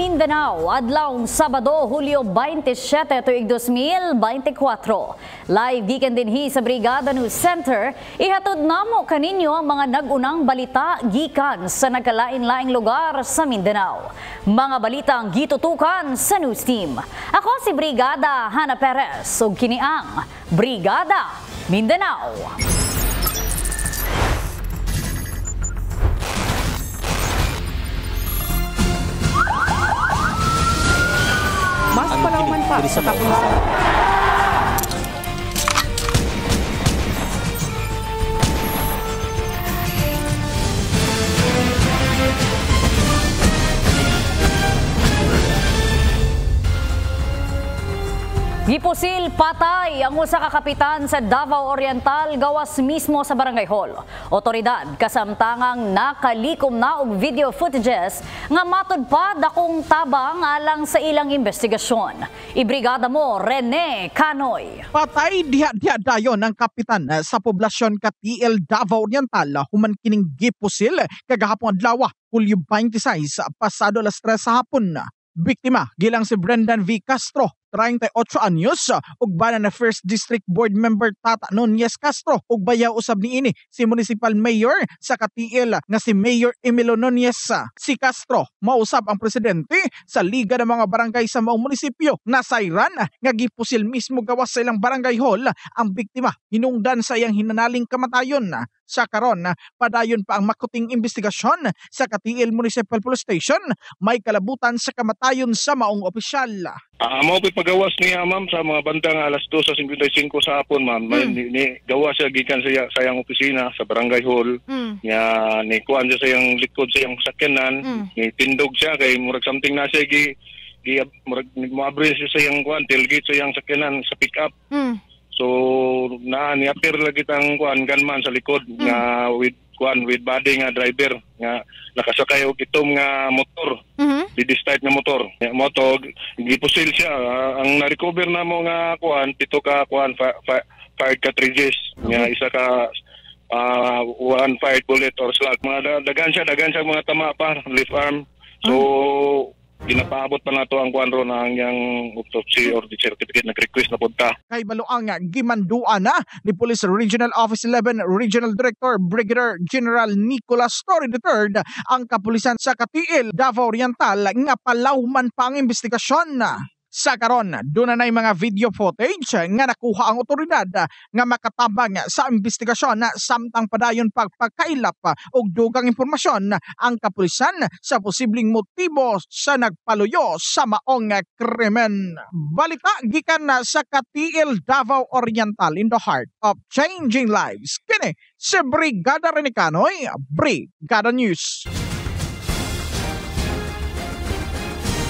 Mindanao, adlawng Sabado, Hulyo 27, tuig 2024. Live gikan dinhi sa Brigada News Center, ihatod namo kaninyo ang mga nagunang balita gikan sa nagkalain-laing lugar sa Mindanao. Mga balitang gitutukan sa News Team. Ako si Brigada Hana Perez ug kini ang Brigada Mindanao. Mas palauman pa sa Kapulan. Gipusil patay ang usa ka kapitan sa Davao Oriental gawas mismo sa Barangay Hall. Otoridad kasamtangang nakalikom na og video footages nga matud pa dakong tabang alang sa ilang investigasyon. Ibrigada mo Rene Canoy. Patay diha dayon ang kapitan sa poblasyon ka TL Davao Oriental human kining gipusil kagahapon adlaw Hulyo 26 pasado alas 3 sa hapon. Biktima gilang si Brendan V. Castro, 38 anyos, ug bana na First District Board Member Tata Nunez Castro, ug bayaw usab niini si Municipal Mayor sa Katiil nga si Mayor Emilio Nunez. Si Castro mausab ang presidente sa Liga ng mga Barangay sa maong munisipyo. Nasayran nga gipusil mismo gawas sa ilang barangay hall ang biktima hinungdan sa iyang hinanaling kamatayon. Sa karon, padayon pa ang makuting investigasyon sa Katiil Municipal Police Station, may kalabutan sa kamatayon sa maong opisyal. Mao pagawas niya ma'am sa mga bandang alas 2:55 sa hapon ma'am. Ni gawas siya gikan sa sayang opisina sa Barangay Hall. Nga ni kuan siya sa iyang likod sa iyang sakyanan, ni tindog siya kay murag something na siya murag moabri siya sa iyang kuan tailgate sa iyang sakyanan sa pick up. So ni-appear lagi tang kuan gunman sa likod nga with body nga driver nga nakasakay og itom nga motor. Di-start nga motor. Motor gipusil siya. Ang na-recover namo nga kuan pito ka kuan fired cartridges nga isa ka one fired bullet or slug. Mga dagan siya mga tama pa left arm. So ginapaabot pa nato ang kuan ron ang yang autopsy or the certificate nag-request na punta. Kay baluang gimanduan na ni Police Regional Office 11 Regional Director Brigadier General Nicolas Torre III ang kapulisan sa Katiil, Davao Oriental nga palawman pa ang investigasyon. Sa karon, doon na mga video footage nga nakuha ang otoridad nga makatabang sa investigasyon na samtang padayon pagpakailap og dugang impormasyon ang kapulisan sa posibleng motibo sa nagpaluyo sa maong krimen. Balita gikan sa Katiil, Davao Oriental in the heart of changing lives. Kini si Brigada Rene Canoy, Brigada News.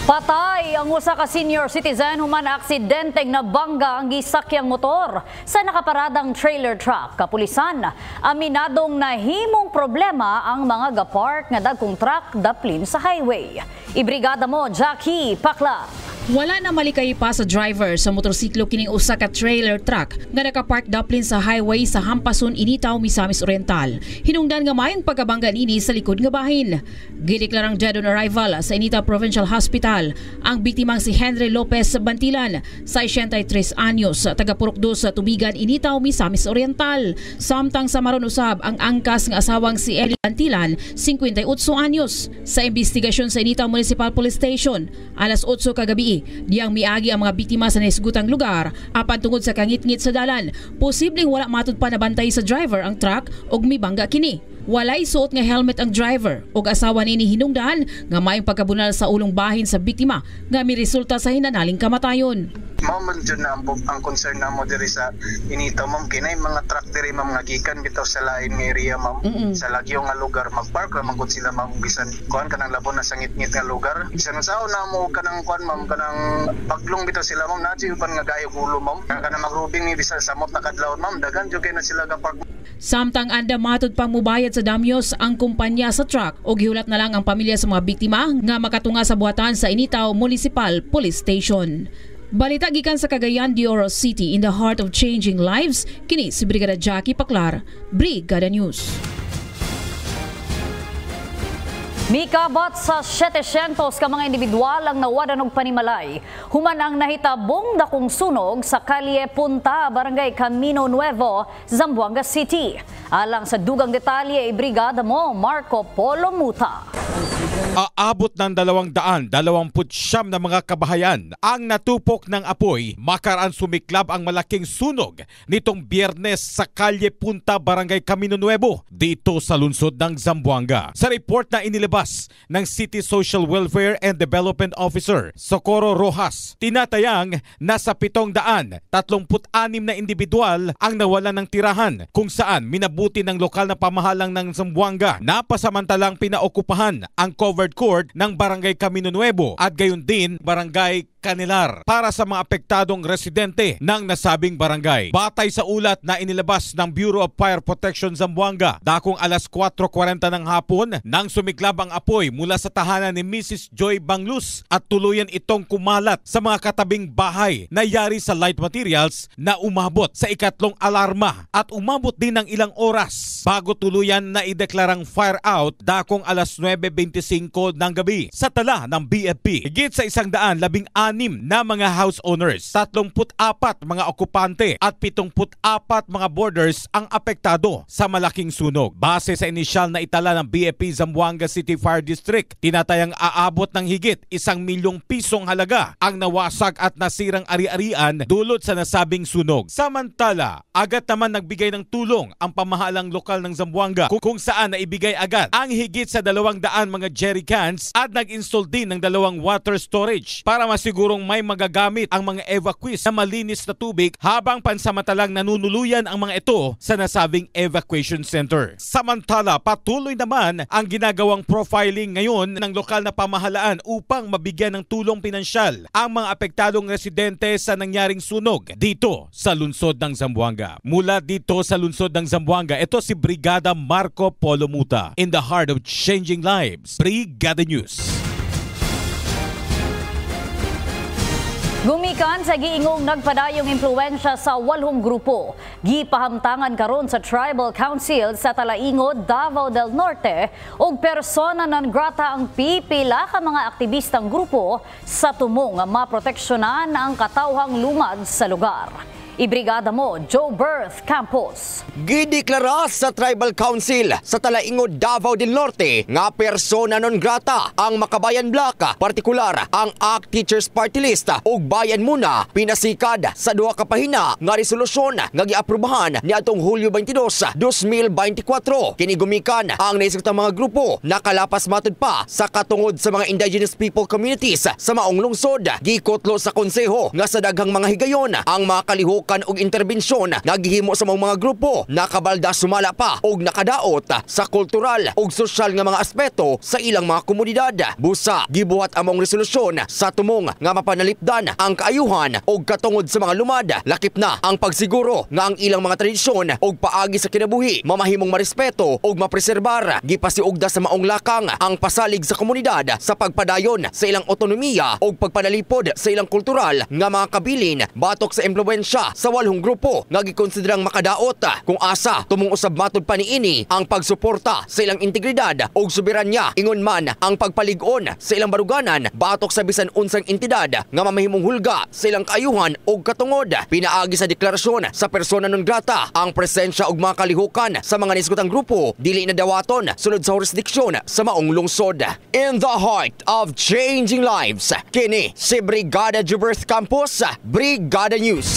Patay ang usa ka senior citizen human aksidenteng nabangga ang gisakyang motor sa nakaparadang trailer truck. Kapulisan, aminadong nahimong problema ang mga gapark nga dagkong truck daplin sa highway. Ibrigada mo Jackie Pakla. Wala na malikay pa sa driver sa motorsiklo kining usa ka trailer truck nga nakapark daplin sa highway sa Hampason, Initaw, Misamis Oriental. Hinungdan nga mayong pagkabangga nini sa likod nga bahin. Gideklarang dead on arrival sa Initaw Provincial Hospital ang biktimang si Henry Lopez Bantilan, 63 anyos, taga Purok 2 sa Tubigan, Initaw, Misamis Oriental. Samtang sa maron usab ang angkas nga asawang si Eli Bantilan, 58 anyos. Sa investigasyon sa Initaw Municipal Police Station, alas 8 kagabi diyang miagi ang mga biktima sa naisgutang lugar apan tungod sa kangit-ngit sa dalan. Posibleng wala matud pa nabantay sa driver ang truck og mibangga kini. Walay suot nga helmet ang driver ug asawa nini hinungdan nga mayong pagkabunal sa ulong bahin sa biktima nga miresulta sa hinanaling kamatayon. Ma'am, dyan na ang concern na mo diri sa Initaw, ma'am. Kinay mga truck diri, ma'am, nga gikan bitaw sa lain nga area, ma'am. Sa lagyo nga lugar, mag-park ra magud sila, ma'am. Bisan kuan kanang labon na sangit-ngit nga lugar. Bisan sao na mo kanang kuan, ma'am, kanang paglong bitaw sila, ma'am. Nadji uban nga gayog ulo, ma'am. Kanang magrubing ni bisan sa mot nakadlawon, ma'am. Dagan jud kay na sila ga park. Samtang anda matod pang mubayad sa damyos ang kumpanya sa truck o gihulat na lang ang pamilya sa mga biktima nga makatunga sa buhatan sa Initaw Municipal Police Station. Balita gikan sa Cagayan de Oro City in the heart of changing lives, kini si Brigada Jackie Paklar, Brigada News. Mikabot sa 700 ka mga individual ang nawadan og panimalay. Human ang nahitabong dakong sunog sa Kalye Punta, Barangay Camino Nuevo, Zamboanga City. Alang sa dugang detalye, ibrigada mo Marco Polo Muta. Aabot ng 229 na mga kabahayan ang natupok ng apoy makaraan sumiklab ang malaking sunog nitong Biyernes sa Kalye Punta, Barangay Camino Nuevo dito sa lungsod ng Zamboanga. Sa report na inilabas ng City Social Welfare and Development Officer Socorro Rojas, tinatayang nasa 736 na individual ang nawalan ng tirahan kung saan minabuti ng lokal na pamahalang ng Zamboanga na pasamantalang pinaokupahan ang covered court ng Barangay Camino Nuevo at gayon din Barangay Canilar para sa mga apektadong residente ng nasabing barangay. Batay sa ulat na inilabas ng Bureau of Fire Protection Zamboanga, dakong alas 4:40 ng hapon nang sumiklab ang apoy mula sa tahanan ni Mrs. Joy Banglus at tuluyan itong kumalat sa mga katabing bahay na yari sa light materials na umabot sa ikatlong alarma at umabot din ng ilang oras bago tuluyan na ideklarang fire out dakong alas 9:25 ng gabi sa tala ng BFP. Higit sa 116 na mga house owners, 34 mga okupante at 74 mga boarders ang apektado sa malaking sunog. Base sa inisyal na itala ng BFP Zamboanga City Fire District, tinatayang aabot ng higit 1 milyong pisong halaga ang nawasag at nasirang ari-arian dulot sa nasabing sunog. Samantala, agad naman nagbigay ng tulong ang pamahalang lokal ng Zamboanga kung saan naibigay agad ang higit sa 200 mga jerry cans at nag-install din ng 2 water storage para masigurong may magagamit ang mga evacuees na malinis na tubig habang pansamantalang nanunuluyan ang mga ito sa nasabing evacuation center. Samantala, patuloy naman ang ginagawang profiling ngayon ng lokal na pamahalaan upang mabigyan ng tulong pinansyal ang mga apektadong residente sa nangyaring sunog dito sa lungsod ng Zamboanga. Mula dito sa lungsod ng Zamboanga, ito si Brigada Marco Polo Muta. In the heart of changing lives, Brigada News. Gumikan sa giingong nagpadayong impluwensya sa 8 grupo. Gipahamtangan karon sa Tribal Council sa Talaingod, Davao del Norte ug persona non grata ang pipila ka mga aktivistang grupo sa tumong nga maproteksyonan ang katawhang lumad sa lugar. Ibrigada mo, Joe Berth Campos. Gideklara sa Tribal Council sa Talaingod, Davao del Norte nga persona non grata ang Makabayan Bloc, partikular ang ACT Teachers Party List ug Bayan Muna, pinasikad sa duha ka pahina nga resolusyon nga giaprubahan niadtong Hulyo 22, 2024. Kini gumikan ang naisugtang mga grupo nakalapas matud pa sa katungod sa mga indigenous people communities sa maong lungsod. Gikotlo sa konseho nga sa daghang mga higayon ang mga kalihukan og interbensyon nagihimo sa mga grupo nakabalda sumala pa og nakadaot sa kultural ug sosyal nga mga aspeto sa ilang mga komunidad. Busa gibuhat among resolusyon sa tumong nga mapanalipdan ang kaayuhan og katungod sa mga lumad, lakip na ang pagsiguro nga ang ilang mga tradisyon og paagi sa kinabuhi mamahimong marespeto og mapreserbar. Gipasiugda sa maong lakang ang pasalig sa komunidad sa pagpadayon sa ilang otonomiya og pagpanalipod sa ilang kultural nga mga kabilin batok sa impluwensya sa 8 grupo nga gikonsiderang makadaot kung asa tumong usab matud pa niini ang pagsuporta sa ilang integridad ug soberanya, ingon man ang pagpalig-on sa ilang baruganan batok sa bisan unsang entidad nga mamahimong hulga sa ilang kaayuhan ug katungod. Pinaagi sa deklarasyon sa persona non grata ang presensya ug mga kalihukan sa mga nisgutang grupo dili na dawaton sulod sa jurisdiksyon sa maong lungsod. In the heart of changing lives, kini si Brigada Juberth Campos, Brigada News.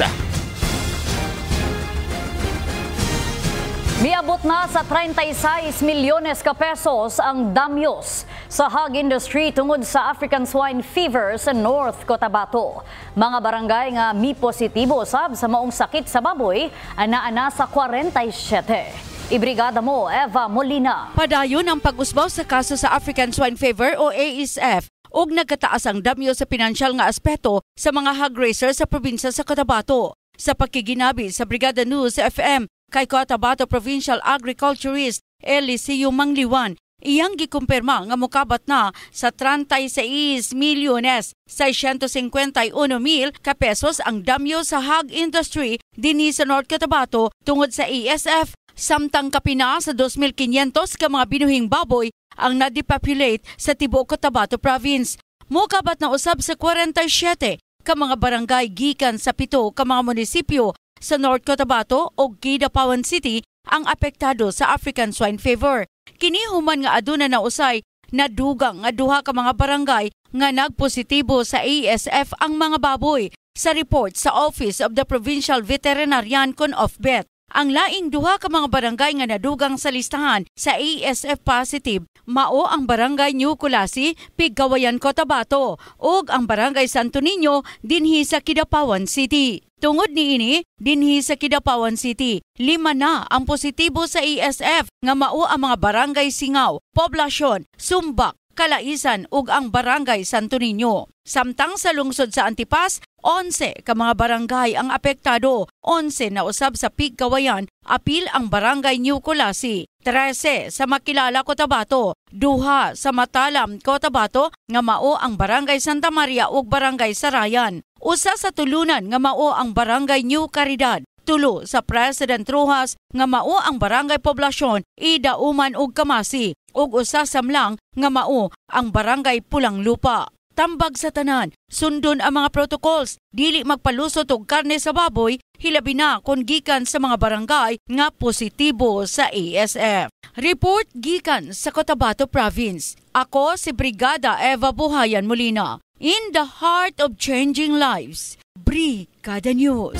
Miabot na sa 36 milyones ka pesos ang damyos sa hog industry tungod sa African swine fever sa North Cotabato. Mga barangay nga mi positibo sab sa maong sakit sa baboy ana sa 47. Ibrigada mo, Eva Molina. Padayon ang pag-usbaw sa kaso sa African swine fever o ASF ug nagkataas ang damyo sa pinansyal nga aspeto sa mga hog racer sa probinsya sa Cotabato. Sa pagkiginabi sa Brigada News FM kay Cotabato Provincial Agriculturist Eliseo Mangliwan, iyang gikumpirma nga mokabat na sa 36 milyones 651 mil ka pesos ang damyo sa hog industry dinhi sa North Cotabato tungod sa ASF, samtang kapina sa 2,500 ka mga binuhing baboy ang na-depopulate sa tibuok Cotabato Province. Mokabat na usab sa 47 ka mga barangay gikan sa 7 ka mga munisipyo sa North Cotabato o Kidapawan City ang apektado sa African swine fever. Kini human nga aduna na usay nadugang nga duha ka mga barangay nga nagpositibo sa ASF ang mga baboy sa report sa Office of the Provincial Veterinarian kon OFVET. Ang laing duha ka mga barangay nga nadugang sa listahan sa ASF positive mao ang Barangay New Kulasi, Pigkawayan, Cotabato ug ang Barangay Santo Niño dinhi sa Kidapawan City. Tungod niini, dinhi sa Kidapawan City, 5 na ang positibo sa ASF nga mao ang mga barangay Singaw, Poblasyon, Sumbak, Kalaisan ug ang Barangay Santo Niño. Samtang sa lungsod sa Antipas, 11 ka mga barangay ang apektado, 11 na usab sa Pigkawayan, apil ang Barangay New Kulasi, 13 sa Makilala, Cotabato, 2 sa Matalam, Cotabato nga mao ang Barangay Santa Maria ug Barangay Sarayan, usa sa tulunan nga mao ang Barangay New Caridad, 3 sa President Rojas nga mao ang Barangay Poblasyon, Idauman ug Kamasi ug usa sa Mlang nga mao ang Barangay Pulang Lupa. Tambag sa tanan, sundon ang mga protocols, dili magpalusot og karne sa baboy, hilabi na kung gikan sa mga barangay nga positibo sa ASF. Report gikan sa Cotabato Province. Ako si Brigada Eva Buhayan Molina. In the heart of changing lives, Brigada News.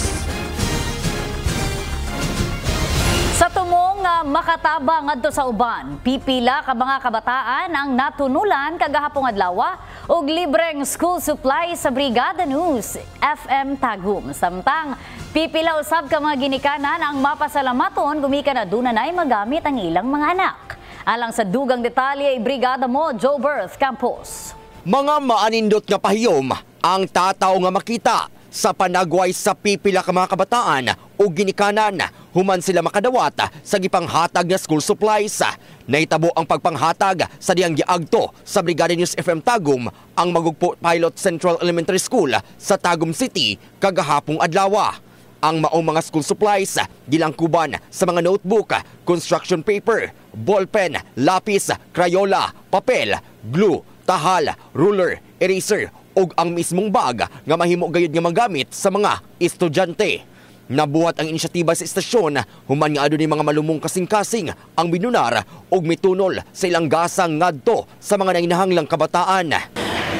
Sa tumong makatabang adto sa uban, pipila ka mga kabataan ang natunulan kagahapong adlaw og libreng school supply sa Brigada News FM Tagum. Samtang pipila usab ka mga ginikanan ang mapasalamaton gumikan aduna nay magamit ang ilang mga anak. Alang sa dugang detalye, Brigada mo Joe Berth Campos. Mga maanindot nga pahiyom ang tataw nga makita sa panagway sa pipila ka mga kabataan o ginikanan human sila makadawat sa gipanghatag nga school supplies. Nahitabo ang pagpanghatag sa diyang giagto sa Brigada News FM Tagum ang Magugpo Pilot Central Elementary School sa Tagum City kagahapong adlaw. Ang maong mga school supplies gilangkuban sa mga notebook, construction paper, ballpen, lapis, crayola, papel, glue, tahal, ruler, eraser ug ang mismong bag nga mahimo gayud nga magamit sa mga estudyante. Nabuhat ang inisyatiba sa istasyon human nga adunay mga malumong kasing-kasing ang binunar ug mitunol sa ilang gasang ngadto sa mga nanginahanglang kabataan.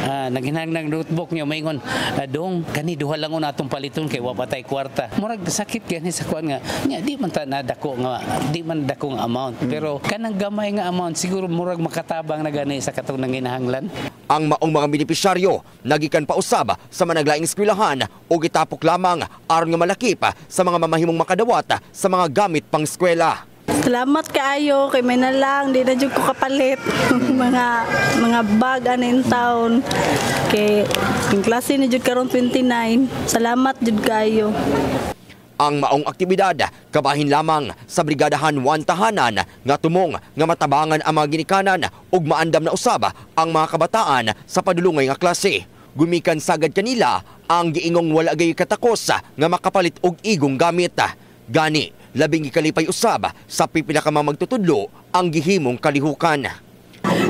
Naghinang notebook niyo maingon dong kani duha lang una atong paliton kay wa patay kwarta. Murag sakit gani sa kuan nga di man ta nadako nga di man dako nga amount pero kanang gamay nga amount siguro murag makatabang na gani sa katong nanginahanglan. Ang maong mga benepisyaryo nagikan pa usab sa managlaing eskwelahan o gitapok lamang aron nga malakip sa mga mamahimong makadawat sa mga gamit pang eskwela. Salamat kaayo kay may na lang di na jud ko kapalit mga bag anin taon kay yung klase ni jud karon 29. Salamat jud kaayo. Ang maong aktibidad kabahin lamang sa Brigadahan 1 Tahanan nga tumong nga matabangan ang mga ginikanan ug maandam na usab ang mga kabataan sa padulungay nga klase. Gumikan sagad kanila ang giingong wala gay katakos nga makapalit og igong gamit. Gani labing ikalipay usab sa pipila ka mga magtutudlo ang gihimong kalihukan.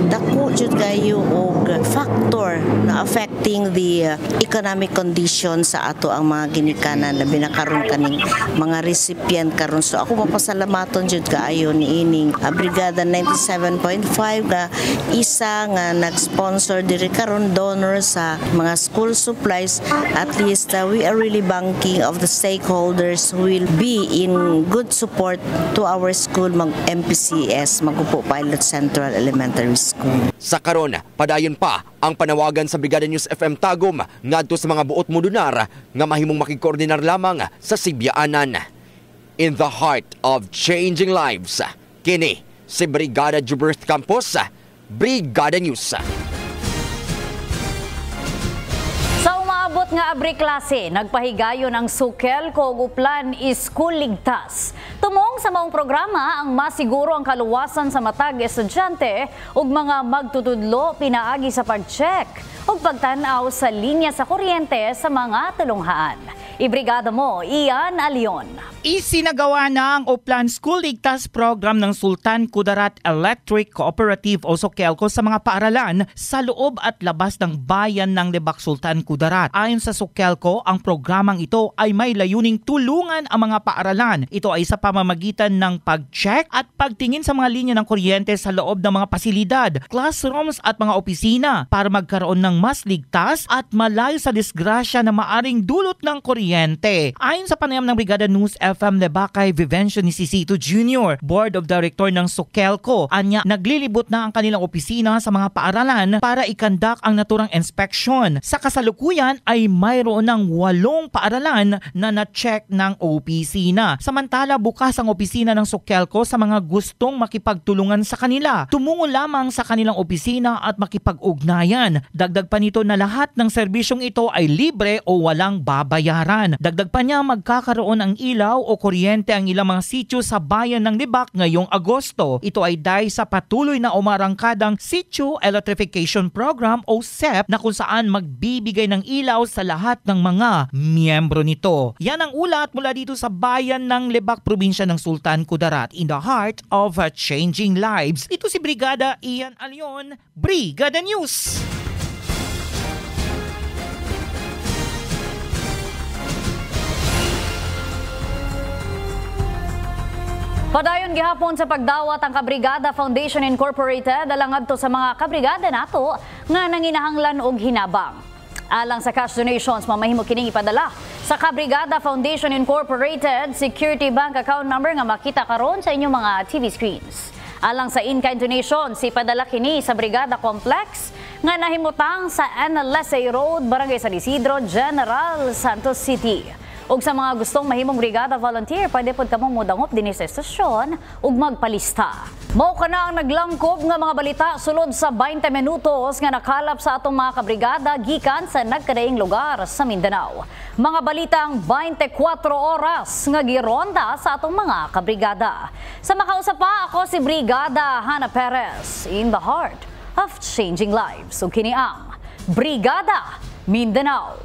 Dako jud kayo og factor na affecting the economic condition sa ato ang mga ginikanan labi na karon kaning mga recipient karon. So ako mapasalamaton jud kaayo ni ining Brigada 97.5 nga isa nga nag-sponsor diri karon donor sa mga school supplies. At least we are really banking of the stakeholders who will be in good support to our school MPCS Magugpo Pilot Central Elementary School. Sa karon, padayon pa ang panawagan sa Brigada News FM Tagum ngadto sa mga buot modunar nga mahimong makikoordinar lamang sa Sibyaanan. In the heart of changing lives, kini si Brigada Juberth Campos, Brigada News. Sa umaabot nga abri klase, nagpahigayon ang Sukel kog Uplan School Ligtas. Tumong sa maong programa ang masiguro ang kaluwasan sa matag estudyante ug mga magtutudlo pinaagi sa pag-check ug pagtan-aw sa linya sa kuryente sa mga tulunghaan. Ibrigada mo, Ian Alion. Isinagawa na ang Oplan School Ligtas Program ng Sultan Kudarat Electric Cooperative o SOCELCO sa mga paaralan sa loob at labas ng bayan ng Lebak, Sultan Kudarat. Ayon sa SOCELCO, ang programang ito ay may layuning tulungan ang mga paaralan. Ito ay sa pamamagitan ng pag-check at pagtingin sa mga linya ng kuryente sa loob ng mga pasilidad, classrooms at mga opisina para magkaroon ng mas ligtas at malayo sa disgrasya na maaring dulot ng kuryente. Ayon sa panayam ng Brigada News FM Lebakay Vivencio ni Sisito Jr., Board of Director ng SOCELCO, anya naglilibot na ang kanilang opisina sa mga paaralan para ikandak ang naturang inspeksyon. Sa kasalukuyan ay mayroon ng 8 paaralan na na-check ng opisina. Samantala, bukas ang opisina ng SOCELCO sa mga gustong makipagtulungan sa kanila. Tumungo lamang sa kanilang opisina at makipag-ugnayan. Dagdag pa nito na lahat ng serbisyong ito ay libre o walang babayaran. Dagdag pa niya, magkakaroon ng ilaw o kuryente ang ilang mga sityo sa bayan ng Lebak ngayong Agosto. Ito ay dahil sa patuloy na umarangkadang Sitio Electrification Program o SEP na kung saan magbibigay ng ilaw sa lahat ng mga miyembro nito. Yan ang ulat mula dito sa bayan ng Lebak, probinsya ng Sultan Kudarat, in the heart of changing lives. Ito si Brigada Ian Alion, Brigada News. Padayon gihapon sa pagdawat ang Kabrigada Foundation Incorporated alang adto sa mga kabrigada nato nga nanginahanglan og hinabang. Alang sa cash donations, mamahimo kining ipadala sa Kabrigada Foundation Incorporated Security Bank account number nga makita karon sa inyong mga TV screens. Alang sa in-kind donations, ipadala kini sa Brigada Complex nga nahimutang sa NLSA Road, Barangay San Isidro, General Santos City. Ug sa mga gustong mahimong brigada volunteer, pwede pod kamong modangop dinhi sa estasyon ug magpalista. Mao kana ang naglangkob nga mga balita sulod sa 20 minutos nga nakalap sa atong mga kabrigada gikan sa nagkadaing lugar sa Mindanao. Mga balitang 24 oras nga gironda sa atong mga kabrigada. Sa makausap pa, ako si Brigada Hannah Perez in the heart of changing lives. Ug kini ang Brigada Mindanao.